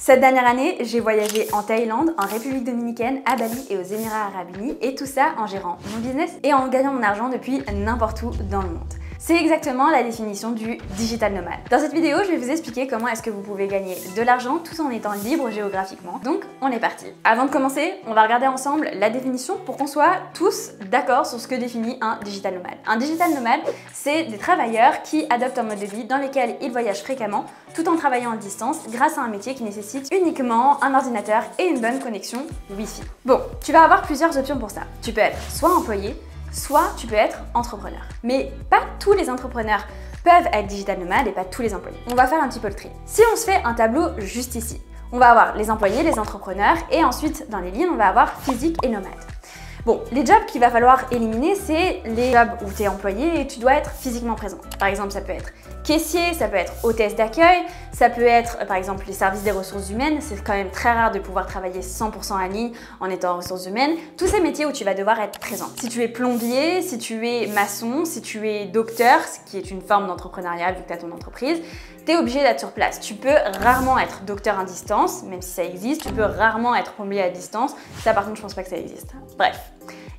Cette dernière année, j'ai voyagé en Thaïlande, en République Dominicaine, à Bali et aux Émirats Arabes Unis, et tout ça en gérant mon business et en gagnant mon argent depuis n'importe où dans le monde. C'est exactement la définition du digital nomade. Dans cette vidéo, je vais vous expliquer comment est-ce que vous pouvez gagner de l'argent tout en étant libre géographiquement. Donc, on est parti. Avant de commencer, on va regarder ensemble la définition pour qu'on soit tous d'accord sur ce que définit un digital nomade. Un digital nomade, c'est des travailleurs qui adoptent un mode de vie dans lequel ils voyagent fréquemment tout en travaillant à distance grâce à un métier qui nécessite uniquement un ordinateur et une bonne connexion Wi-Fi. Bon, tu vas avoir plusieurs options pour ça. Tu peux être soit employé, soit tu peux être entrepreneur. Mais pas tous les entrepreneurs peuvent être digital nomades et pas tous les employés. On va faire un petit peu le tri. Si on se fait un tableau juste ici, on va avoir les employés, les entrepreneurs et ensuite dans les lignes, on va avoir physique et nomade. Bon, les jobs qu'il va falloir éliminer, c'est les jobs où tu es employé et tu dois être physiquement présent. Par exemple, ça peut être caissier, ça peut être hôtesse d'accueil, ça peut être par exemple les services des ressources humaines. C'est quand même très rare de pouvoir travailler 100% en ligne en étant en ressources humaines. Tous ces métiers où tu vas devoir être présent. Si tu es plombier, si tu es maçon, si tu es docteur, ce qui est une forme d'entrepreneuriat vu que tu as ton entreprise, tu es obligé d'être sur place. Tu peux rarement être docteur à distance, même si ça existe. Tu peux rarement être plombier à distance. Ça par contre, je pense pas que ça existe. Bref.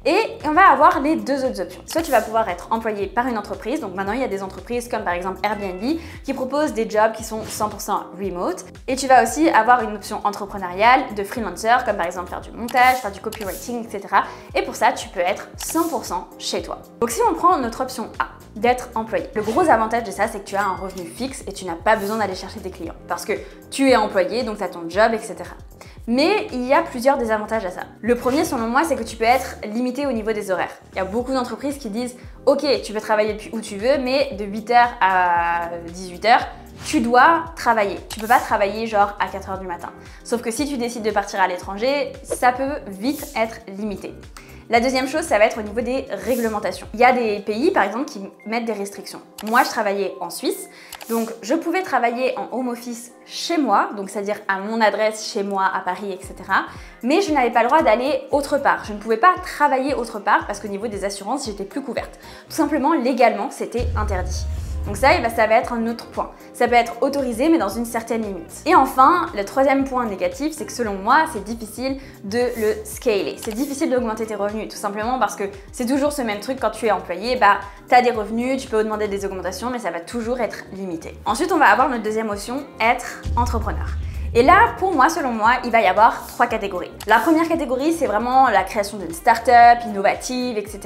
Et on va avoir les deux autres options. Soit tu vas pouvoir être employé par une entreprise, donc maintenant il y a des entreprises comme par exemple Airbnb qui proposent des jobs qui sont 100% remote. Et tu vas aussi avoir une option entrepreneuriale de freelancer comme par exemple faire du montage, faire du copywriting, etc. Et pour ça, tu peux être 100% chez toi. Donc si on prend notre option A, d'être employé. Le gros avantage de ça, c'est que tu as un revenu fixe et tu n'as pas besoin d'aller chercher des clients parce que tu es employé, donc tu as ton job, etc. Mais il y a plusieurs désavantages à ça. Le premier, selon moi, c'est que tu peux être limité au niveau des horaires. Il y a beaucoup d'entreprises qui disent « Ok, tu peux travailler depuis où tu veux, mais de 8h à 18h, tu dois travailler. Tu peux pas travailler genre à 4h du matin. » Sauf que si tu décides de partir à l'étranger, ça peut vite être limité. La deuxième chose, ça va être au niveau des réglementations. Il y a des pays, par exemple, qui mettent des restrictions. Moi, je travaillais en Suisse, donc je pouvais travailler en home office chez moi, donc c'est-à-dire à mon adresse chez moi, à Paris, etc. Mais je n'avais pas le droit d'aller autre part. Je ne pouvais pas travailler autre part parce qu'au niveau des assurances, j'étais plus couverte. Tout simplement, légalement, c'était interdit. Donc ça va être un autre point. Ça peut être autorisé, mais dans une certaine limite. Et enfin, le troisième point négatif, c'est que selon moi, c'est difficile de le scaler. C'est difficile d'augmenter tes revenus, tout simplement parce que c'est toujours ce même truc quand tu es employé, tu as des revenus, tu peux demander des augmentations, mais ça va toujours être limité. Ensuite, on va avoir notre deuxième option, être entrepreneur. Et là, pour moi, selon moi, il va y avoir trois catégories. La première catégorie, c'est vraiment la création d'une start-up innovative, etc.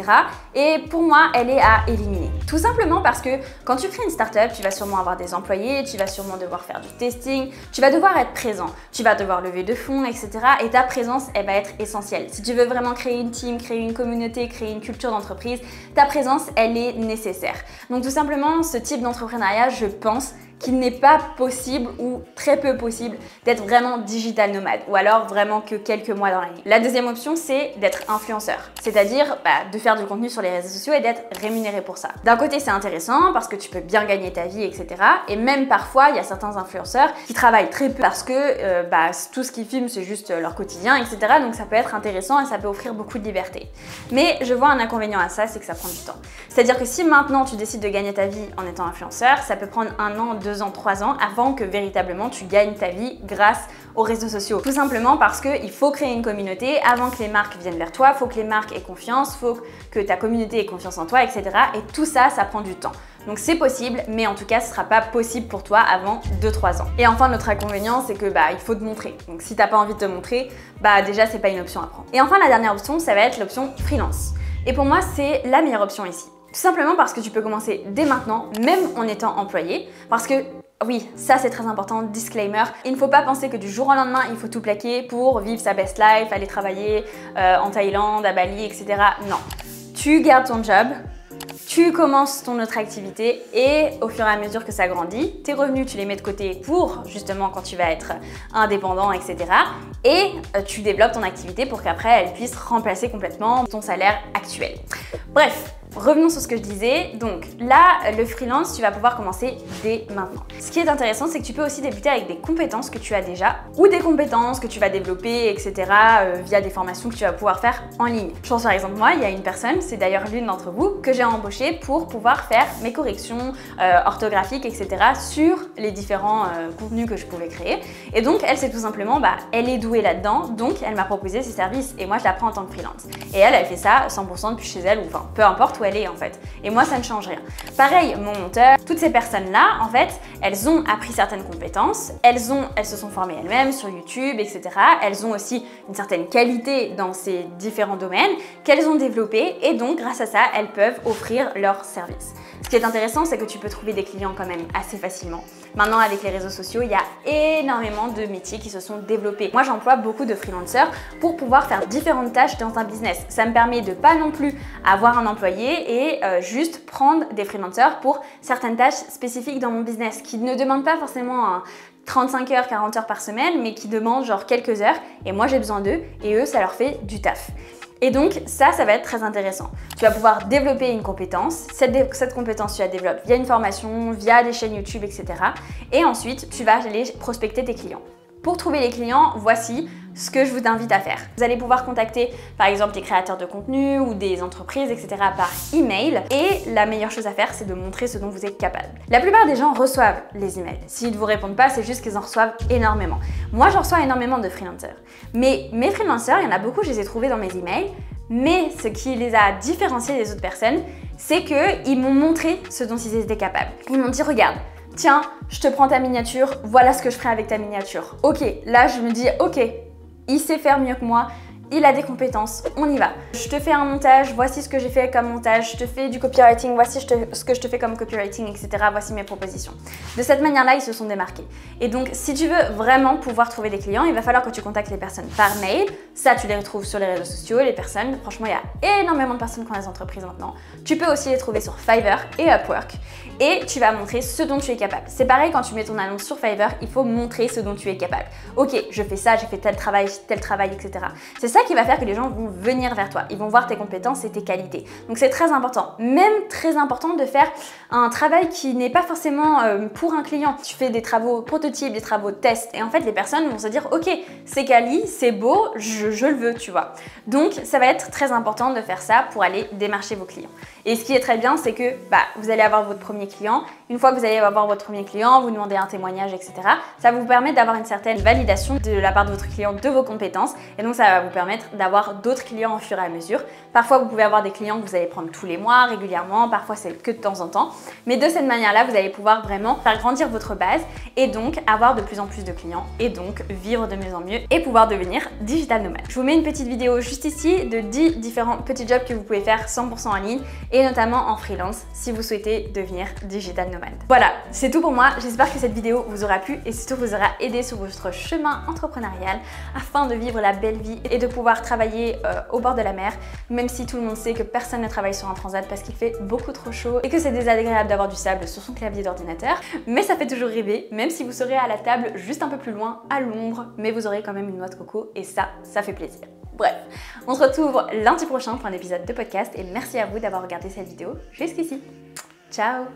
Et pour moi, elle est à éliminer. Tout simplement parce que quand tu crées une start-up, tu vas sûrement avoir des employés, tu vas sûrement devoir faire du testing, tu vas devoir être présent, tu vas devoir lever de fonds, etc. Et ta présence, elle va être essentielle. Si tu veux vraiment créer une team, créer une communauté, créer une culture d'entreprise, ta présence, elle est nécessaire. Donc tout simplement, ce type d'entrepreneuriat, je pense qu'il n'est pas possible ou très peu possible d'être vraiment digital nomade ou alors vraiment que quelques mois dans l'année. La deuxième option, c'est d'être influenceur, c'est-à-dire de faire du contenu sur les réseaux sociaux et d'être rémunéré pour ça. D'un côté, c'est intéressant parce que tu peux bien gagner ta vie, etc. Et même parfois, il y a certains influenceurs qui travaillent très peu parce que tout ce qu'ils filment, c'est juste leur quotidien, etc. Donc ça peut être intéressant et ça peut offrir beaucoup de liberté. Mais je vois un inconvénient à ça, c'est que ça prend du temps. C'est-à-dire que si maintenant tu décides de gagner ta vie en étant influenceur, ça peut prendre 1 an, 2 ans, 3 ans avant que véritablement tu gagnes ta vie grâce aux réseaux sociaux. Tout simplement parce qu'il faut créer une communauté avant que les marques viennent vers toi, il faut que les marques aient confiance, il faut que ta communauté ait confiance en toi, etc. Et tout ça, ça prend du temps. Donc c'est possible, mais en tout cas, ce ne sera pas possible pour toi avant 2-3 ans. Et enfin, notre inconvénient, c'est que il faut te montrer. Donc si tu n'as pas envie de te montrer, déjà, c'est pas une option à prendre. Et enfin, la dernière option, ça va être l'option freelance. Et pour moi, c'est la meilleure option ici. Tout simplement parce que tu peux commencer dès maintenant, même en étant employé, parce que oui, ça c'est très important, disclaimer. Il ne faut pas penser que du jour au lendemain, il faut tout plaquer pour vivre sa best life, aller travailler en Thaïlande, à Bali, etc. Non. Tu gardes ton job, tu commences ton autre activité et au fur et à mesure que ça grandit, tes revenus, tu les mets de côté pour justement quand tu vas être indépendant, etc. Et tu développes ton activité pour qu'après, elle puisse remplacer complètement ton salaire actuel. Bref. revenons sur ce que je disais. Donc là, le freelance, tu vas pouvoir commencer dès maintenant. Ce qui est intéressant, c'est que tu peux aussi débuter avec des compétences que tu as déjà ou des compétences que tu vas développer, etc. Via des formations que tu vas pouvoir faire en ligne. Je pense par exemple moi, il y a une personne, c'est d'ailleurs l'une d'entre vous, que j'ai embauchée pour pouvoir faire mes corrections orthographiques, etc. sur les différents contenus que je pouvais créer. Et donc elle, c'est tout simplement, elle est douée là-dedans, donc elle m'a proposé ses services et moi je la prends en tant que freelance. Et elle fait ça 100% depuis chez elle, ou enfin peu importe où elle est en fait. Et moi ça ne change rien. Pareil, mon monteur, toutes ces personnes-là, en fait, elles ont appris certaines compétences, elles se sont formées elles-mêmes sur YouTube, etc. Elles ont aussi une certaine qualité dans ces différents domaines qu'elles ont développées et donc grâce à ça, elles peuvent offrir leurs services. Ce qui est intéressant, c'est que tu peux trouver des clients quand même assez facilement. Maintenant, avec les réseaux sociaux, il y a énormément de métiers qui se sont développés. Moi, j'emploie beaucoup de freelancers pour pouvoir faire différentes tâches dans un business. Ça me permet de pas non plus avoir un employé et juste prendre des freelancers pour certaines tâches spécifiques dans mon business qui ne demandent pas forcément 35 heures, 40 heures par semaine, mais qui demandent genre quelques heures et moi j'ai besoin d'eux et eux, ça leur fait du taf. Et donc ça va être très intéressant. Tu vas pouvoir développer une compétence. Cette compétence, tu la développes via une formation, via des chaînes YouTube, etc. Et ensuite, tu vas aller prospecter tes clients. Pour trouver les clients, voici ce que je vous invite à faire. Vous allez pouvoir contacter par exemple des créateurs de contenu ou des entreprises, etc. par email. Et la meilleure chose à faire, c'est de montrer ce dont vous êtes capable. La plupart des gens reçoivent les emails. S'ils ne vous répondent pas, c'est juste qu'ils en reçoivent énormément. Moi, j'en reçois énormément de freelancers. Mais mes freelancers, il y en a beaucoup, je les ai trouvés dans mes emails. Mais ce qui les a différenciés des autres personnes, c'est qu'ils m'ont montré ce dont ils étaient capables. Ils m'ont dit, regarde, tiens, je te prends ta miniature, voilà ce que je ferai avec ta miniature. Ok, là je me dis, ok, il sait faire mieux que moi, il a des compétences, on y va. Je te fais un montage, voici ce que j'ai fait comme montage, je te fais du copywriting, voici ce que je te fais comme copywriting, etc. Voici mes propositions. De cette manière-là, ils se sont démarqués. Et donc, si tu veux vraiment pouvoir trouver des clients, il va falloir que tu contactes les personnes par mail. Ça, tu les retrouves sur les réseaux sociaux, les personnes. Franchement, il y a énormément de personnes qui ont des entreprises maintenant. Tu peux aussi les trouver sur Fiverr et Upwork. Et tu vas montrer ce dont tu es capable. C'est pareil quand tu mets ton annonce sur Fiverr, il faut montrer ce dont tu es capable. Ok, je fais ça, j'ai fait tel travail, etc. C'est ça qui va faire que les gens vont venir vers toi. Ils vont voir tes compétences et tes qualités. Donc c'est très important. Même très important de faire un travail qui n'est pas forcément pour un client. Tu fais des travaux prototypes, des travaux tests. Et en fait, les personnes vont se dire, ok, c'est quali, c'est beau, je le veux, tu vois. Donc ça va être très important de faire ça pour aller démarcher vos clients. Et ce qui est très bien, c'est que vous allez avoir votre premier client. Une fois que vous allez avoir votre premier client, vous demandez un témoignage, etc. Ça va vous permettre d'avoir une certaine validation de la part de votre client de vos compétences. Et donc, ça va vous permettre d'avoir d'autres clients au fur et à mesure. Parfois, vous pouvez avoir des clients que vous allez prendre tous les mois, régulièrement. Parfois, c'est que de temps en temps. Mais de cette manière-là, vous allez pouvoir vraiment faire grandir votre base et donc avoir de plus en plus de clients et donc vivre de mieux en mieux et pouvoir devenir digital nomade. Je vous mets une petite vidéo juste ici de 10 différents petits jobs que vous pouvez faire 100% en ligne et notamment en freelance si vous souhaitez devenir digital nomade. Voilà, c'est tout pour moi. J'espère que cette vidéo vous aura plu et surtout vous aura aidé sur votre chemin entrepreneurial afin de vivre la belle vie et de pouvoir travailler au bord de la mer, même si tout le monde sait que personne ne travaille sur un transat parce qu'il fait beaucoup trop chaud et que c'est désagréable d'avoir du sable sur son clavier d'ordinateur. Mais ça fait toujours rêver, même si vous serez à la table juste un peu plus loin, à l'ombre, mais vous aurez quand même une noix de coco et ça fait plaisir. Bref, on se retrouve lundi prochain pour un épisode de podcast et merci à vous d'avoir regardé cette vidéo jusqu'ici. Ciao!